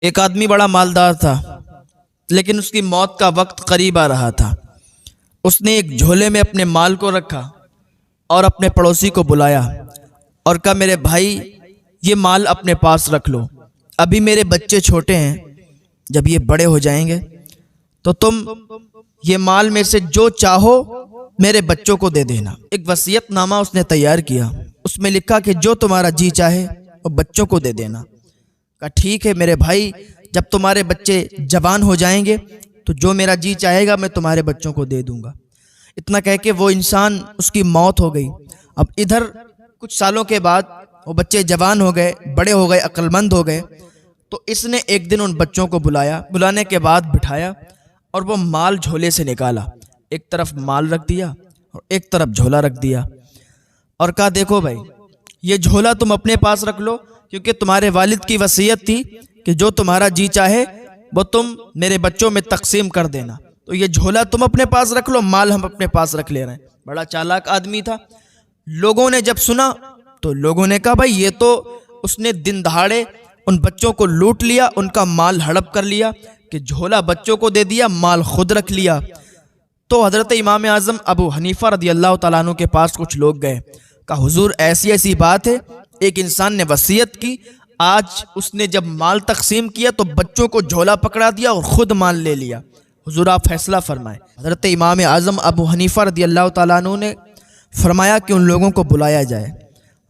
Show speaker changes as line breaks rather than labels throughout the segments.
ایک آدمی بڑا مالدار تھا، لیکن اس کی موت کا وقت قریب آ رہا تھا۔ اس نے ایک جھولے میں اپنے مال کو رکھا اور اپنے پڑوسی کو بلایا اور کہا، میرے بھائی یہ مال اپنے پاس رکھ لو، ابھی میرے بچے چھوٹے ہیں، جب یہ بڑے ہو جائیں گے تو تم یہ مال میں سے جو چاہو میرے بچوں کو دے دینا۔ ایک وصیت نامہ اس نے تیار کیا، اس میں لکھا کہ جو تمہارا جی چاہے وہ بچوں کو دے دینا۔ کہا ٹھیک ہے میرے بھائی، جب تمہارے بچے جوان ہو جائیں گے تو جو میرا جی چاہے گا میں تمہارے بچوں کو دے دوں گا۔ اتنا کہہ کے وہ انسان، اس کی موت ہو گئی۔ اب ادھر کچھ سالوں کے بعد وہ بچے جوان ہو گئے، بڑے ہو گئے، عقل مند ہو گئے، تو اس نے ایک دن ان بچوں کو بلایا، بلانے کے بعد بٹھایا اور وہ مال جھولے سے نکالا، ایک طرف مال رکھ دیا اور ایک طرف جھولا رکھ دیا، اور کہا دیکھو بھائی یہ جھولا تم اپنے پاس رکھ لو، کیونکہ تمہارے والد کی وصیت تھی کہ جو تمہارا جی چاہے وہ تم میرے بچوں میں تقسیم کر دینا، تو یہ جھولا تم اپنے پاس رکھ لو، مال ہم اپنے پاس رکھ لے رہے ہیں۔ بڑا چالاک آدمی تھا۔ لوگوں نے جب سنا تو لوگوں نے کہا بھائی یہ تو اس نے دن دہاڑے ان بچوں کو لوٹ لیا، ان کا مال ہڑپ کر لیا، کہ جھولا بچوں کو دے دیا، مال خود رکھ لیا۔ تو حضرت امام اعظم ابو حنیفہ رضی اللہ تعالیٰ عنہ کے پاس کچھ لوگ گئے، کہا حضور ایسی ایسی بات ہے، ایک انسان نے وصیت کی، آج اس نے جب مال تقسیم کیا تو بچوں کو جھولا پکڑا دیا اور خود مال لے لیا، حضور آپ فیصلہ فرمائیں۔ حضرت امام اعظم ابو حنیفہ رضی اللہ تعالیٰ عنہ نے فرمایا کہ ان لوگوں کو بلایا جائے۔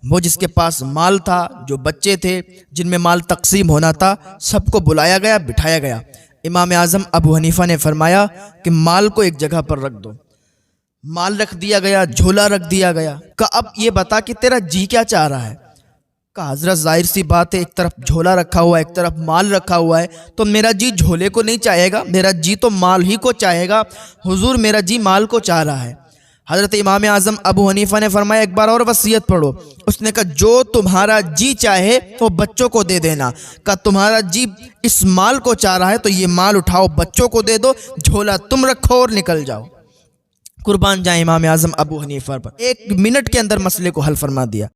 وہ جس کے پاس مال تھا، جو بچے تھے جن میں مال تقسیم ہونا تھا، سب کو بلایا گیا، بٹھایا گیا۔ امام اعظم ابو حنیفہ نے فرمایا کہ مال کو ایک جگہ پر رکھ دو۔ مال رکھ دیا گیا، جھولا رکھ دیا گیا۔ کہا اب یہ بتا کہ تیرا جی کیا چاہ رہا ہے؟ کہا حضرت ظاہر سی بات ہے، ایک طرف جھولا رکھا ہوا ہے، ایک طرف مال رکھا ہوا ہے، تو میرا جی جھولے کو نہیں چاہے گا، میرا جی تو مال ہی کو چاہے گا۔ حضور میرا جی مال کو چاہ رہا ہے۔ حضرت امام اعظم ابو حنیفہ نے فرمایا ایک بار اور وصیت پڑھو۔ اس نے کہا جو تمہارا جی چاہے وہ بچوں کو دے دینا۔ کہا تمہارا جی اس مال کو چاہ رہا ہے تو یہ مال اٹھاؤ بچوں کو دے دو، جھولا تم رکھو اور نکل جاؤ۔ قربان جائیں امام اعظم ابو حنیفہ پر، 1 منٹ کے اندر مسئلے کو حل فرما دیا۔